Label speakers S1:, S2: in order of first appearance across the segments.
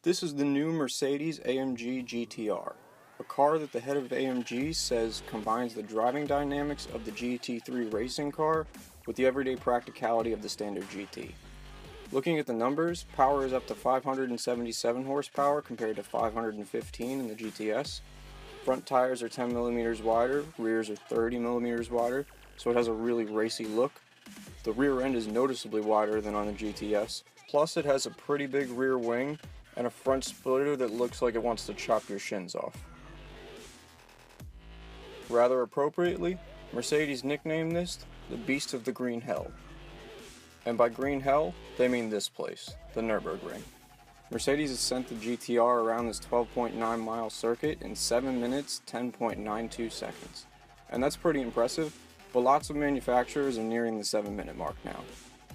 S1: This is the new Mercedes-AMG GTR, a car that the head of AMG says combines the driving dynamics of the GT3 racing car with the everyday practicality of the standard GT. Looking at the numbers, power is up to 577 horsepower compared to 515 in the GTS. Front tires are 10mm wider, rears are 30mm wider, so it has a really racy look. The rear end is noticeably wider than on the GTS, plus it has a pretty big rear wing and a front splitter that looks like it wants to chop your shins off. Rather appropriately, Mercedes nicknamed this the Beast of the Green Hell. And by Green Hell, they mean this place, the Nurburgring. Mercedes has sent the GTR around this 12.9 mile circuit in 7 minutes, 10.92 seconds. And that's pretty impressive, but lots of manufacturers are nearing the 7-minute mark now.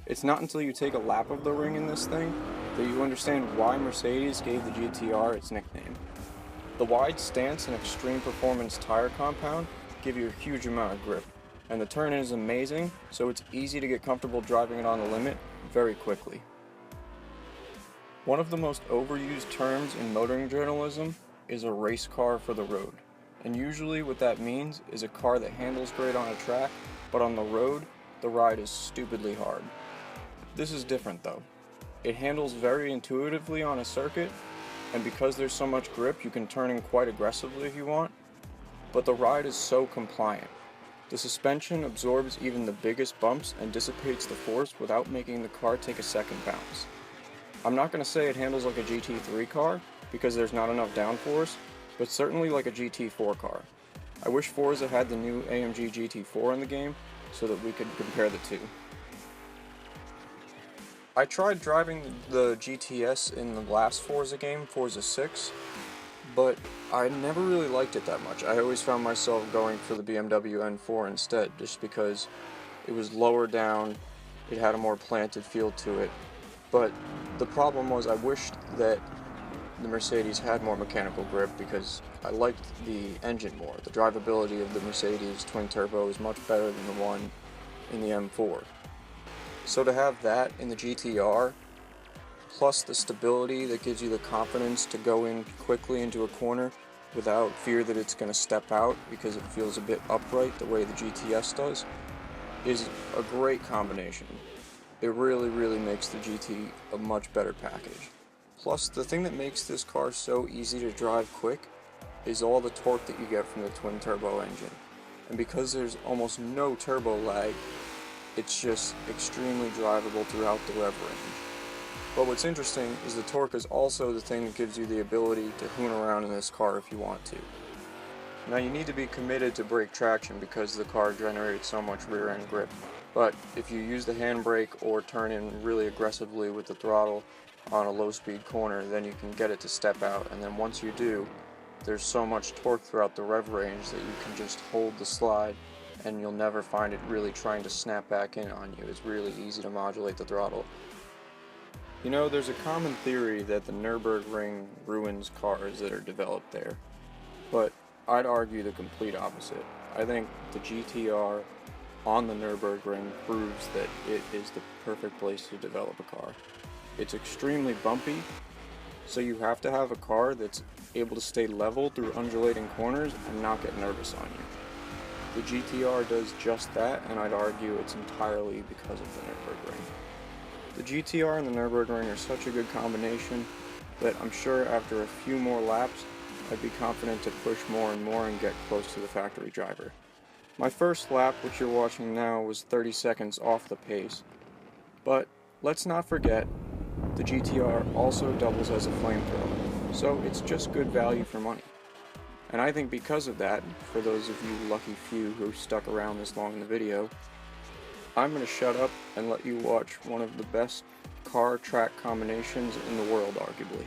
S1: It's not until you take a lap of the ring in this thing that you understand why Mercedes gave the GTR its nickname. The wide stance and extreme performance tire compound give you a huge amount of grip, and the turn-in is amazing, so it's easy to get comfortable driving it on the limit very quickly. One of the most overused terms in motoring journalism is a race car for the road, and usually what that means is a car that handles great on a track, but on the road, the ride is stupidly hard. This is different though. It handles very intuitively on a circuit, and because there's so much grip you can turn in quite aggressively if you want, but the ride is so compliant. The suspension absorbs even the biggest bumps and dissipates the force without making the car take a second bounce. I'm not going to say it handles like a GT3 car, because there's not enough downforce, but certainly like a GT4 car. I wish Forza had the new AMG GT4 in the game, so that we could compare the two. I tried driving the GTS in the last Forza game, Forza 6, but I never really liked it that much. I always found myself going for the BMW M4 instead, just because it was lower down, it had a more planted feel to it. But the problem was I wished that the Mercedes had more mechanical grip because I liked the engine more. The drivability of the Mercedes twin turbo is much better than the one in the M4. So to have that in the GTR, plus the stability that gives you the confidence to go in quickly into a corner without fear that it's going to step out because it feels a bit upright the way the GTS does, is a great combination. It really makes the GT a much better package. Plus, the thing that makes this car so easy to drive quick is all the torque that you get from the twin turbo engine. And because there's almost no turbo lag, it's just extremely drivable throughout the rev range. But what's interesting is the torque is also the thing that gives you the ability to hoon around in this car if you want to. Now you need to be committed to brake traction because the car generates so much rear end grip. But if you use the handbrake or turn in really aggressively with the throttle on a low speed corner, then you can get it to step out, and then once you do, there's so much torque throughout the rev range that you can just hold the slide and you'll never find it really trying to snap back in on you. It's really easy to modulate the throttle. You know, there's a common theory that the Nurburgring ruins cars that are developed there, but I'd argue the complete opposite. I think the GTR on the Nurburgring proves that it is the perfect place to develop a car. It's extremely bumpy, so you have to have a car that's able to stay level through undulating corners and not get nervous on you. The GTR does just that, and I'd argue it's entirely because of the Nurburgring. The GTR and the Nurburgring are such a good combination that I'm sure after a few more laps, I'd be confident to push more and more and get close to the factory driver. My first lap, which you're watching now, was 30 seconds off the pace. But let's not forget, the GTR also doubles as a flamethrower, so it's just good value for money. And I think because of that, for those of you lucky few who stuck around this long in the video, I'm going to shut up and let you watch one of the best car track combinations in the world, arguably.